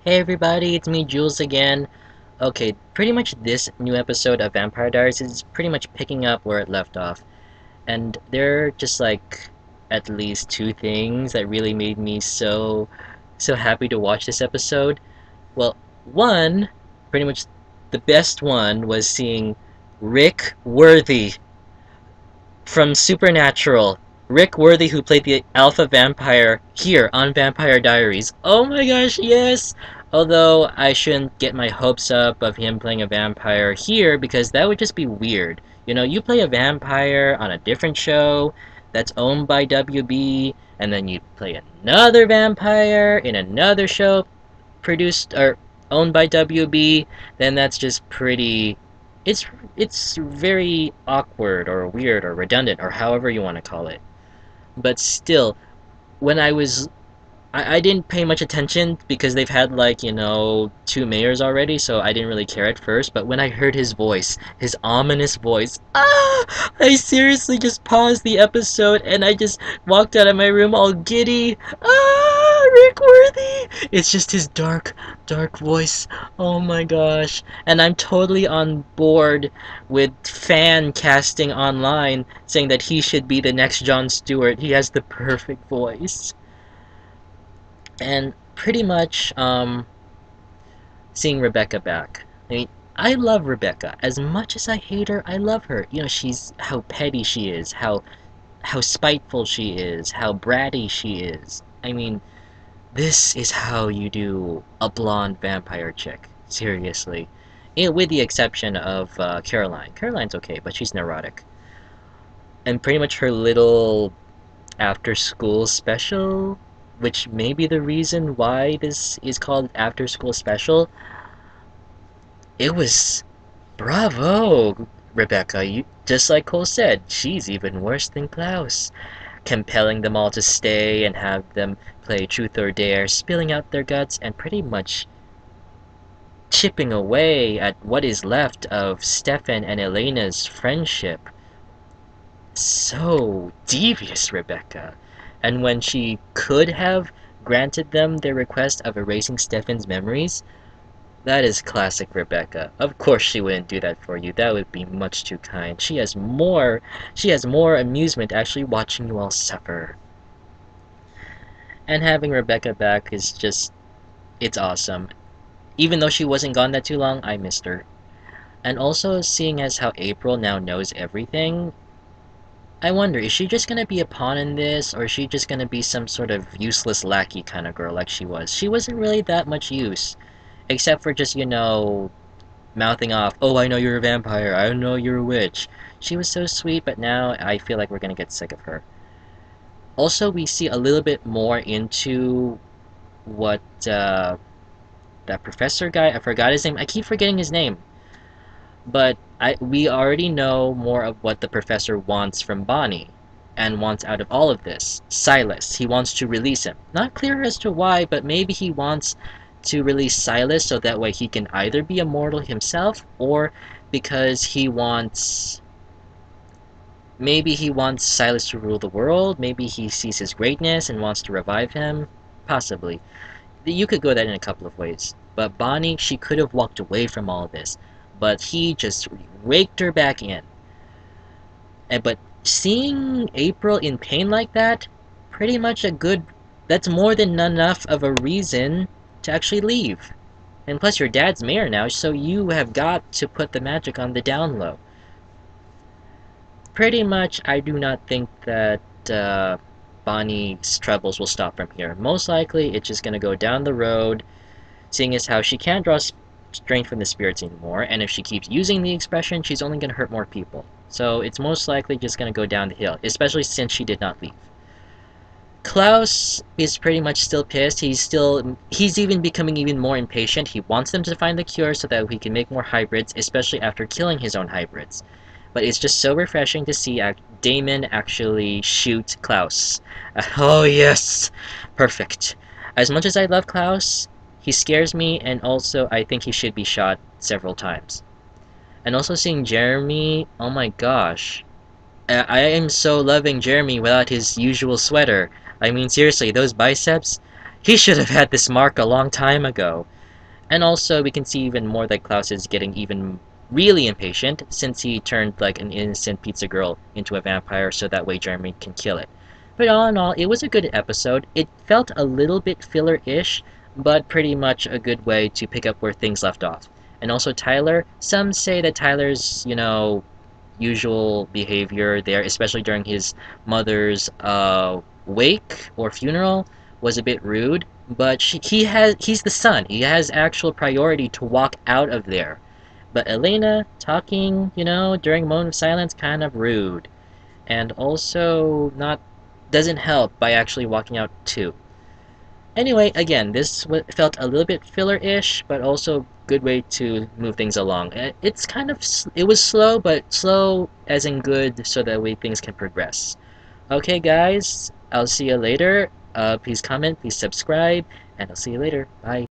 Hey everybody, it's me, Julz again. Okay, pretty much this new episode of Vampire Diaries is pretty much picking up where it left off. And there are just like at least two things that really made me so happy to watch this episode. Well, one, pretty much the best one was seeing Rick Worthy from Supernatural. Rick Worthy, who played the alpha vampire here on Vampire Diaries. Oh my gosh, yes! Although I shouldn't get my hopes up of him playing a vampire here because that would just be weird. You know, you play a vampire on a different show that's owned by WB, and then you play another vampire in another show produced or owned by WB, then that's just pretty it's it's very awkward or weird or redundant or however you want to call it. But still, when I didn't pay much attention because they've had like, two mayors already, so I didn't really care at first. But when I heard his voice, his ominous voice, I seriously just paused the episode and I just walked out of my room all giddy. Rick Worthy! It's just his dark voice. Oh my gosh. And I'm totally on board with fan casting online saying that he should be the next Jon Stewart. He has the perfect voice. And pretty much seeing Rebekah back. I mean, I love Rebekah. As much as I hate her, I love her. You know, she's how petty she is, how spiteful she is, how bratty she is. I mean, this is how you do a blonde vampire chick. Seriously. With the exception of Caroline. Caroline's okay, but she's neurotic. And pretty much her little after school special, which may be the reason why this is called after school special. It was bravo, Rebekah. You just like Cole said, she's even worse than Klaus, compelling them all to stay and have them play truth or dare, spilling out their guts and pretty much chipping away at what is left of Stefan and Elena's friendship. So devious, Rebekah. And when she could have granted them their request of erasing Stefan's memories, that is classic Rebekah. Of course she wouldn't do that for you. That would be much too kind. She has more amusement actually watching you all suffer. And having Rebekah back is just it's awesome. Even though she wasn't gone that too long, I missed her. And also seeing as how April now knows everything, I wonder, is she just gonna be a pawn in this, or is she just gonna be some sort of useless lackey kind of girl like she was? She wasn't really that much use, except for just, mouthing off, oh, I know you're a vampire, I know you're a witch. She was so sweet, but now I feel like we're gonna get sick of her. Also, we see a little bit more into what, that professor guy, I forgot his name, I keep forgetting his name. But we already know more of what the professor wants from Bonnie and wants out of all of this. Silas, he wants to release him. Not clear as to why, but maybe he wants to release Silas so that way he can either be immortal himself or because maybe he wants Silas to rule the world, maybe he sees his greatness and wants to revive him. Possibly. You could go that in a couple of ways. But Bonnie, she could have walked away from all of this, but he just raked her back in. But seeing April in pain like that, pretty much that's more than enough of a reason to actually leave. And plus your dad's mayor now, so you have got to put the magic on the down low. Pretty much, I do not think that Bonnie's troubles will stop from here. Most likely, it's just gonna go down the road, seeing as how she can't draw strength from the spirits anymore, and if she keeps using the expression, she's only going to hurt more people. So it's most likely just going to go down the hill, especially since she did not leave. Klaus is pretty much still pissed. He's even becoming even more impatient. He wants them to find the cure so that he can make more hybrids, especially after killing his own hybrids. But it's just so refreshing to see Damon actually shoot Klaus. Oh yes! Perfect. As much as I love Klaus, he scares me, and also I think he should be shot several times. And also seeing Jeremy, oh my gosh. I am so loving Jeremy without his usual sweater. I mean, seriously, those biceps, He should have had this mark a long time ago. And also, we can see even more that Klaus is getting even really impatient since he turned like an innocent pizza girl into a vampire so that way Jeremy can kill it. But all in all, it was a good episode. It felt a little bit filler-ish, but pretty much a good way to pick up where things left off. And also Tyler, some say that Tyler's, usual behavior there, especially during his mother's wake or funeral, was a bit rude. But he's the son. He has actual priority to walk out of there. But Elena talking, during a moment of silence, kind of rude, and also not doesn't help by actually walking out too. Anyway, again, this felt a little bit filler-ish, but also good way to move things along. It's kind of it was slow, but slow as in good, so that way things can progress. Okay, guys, I'll see you later. Please comment, please subscribe, and I'll see you later. Bye.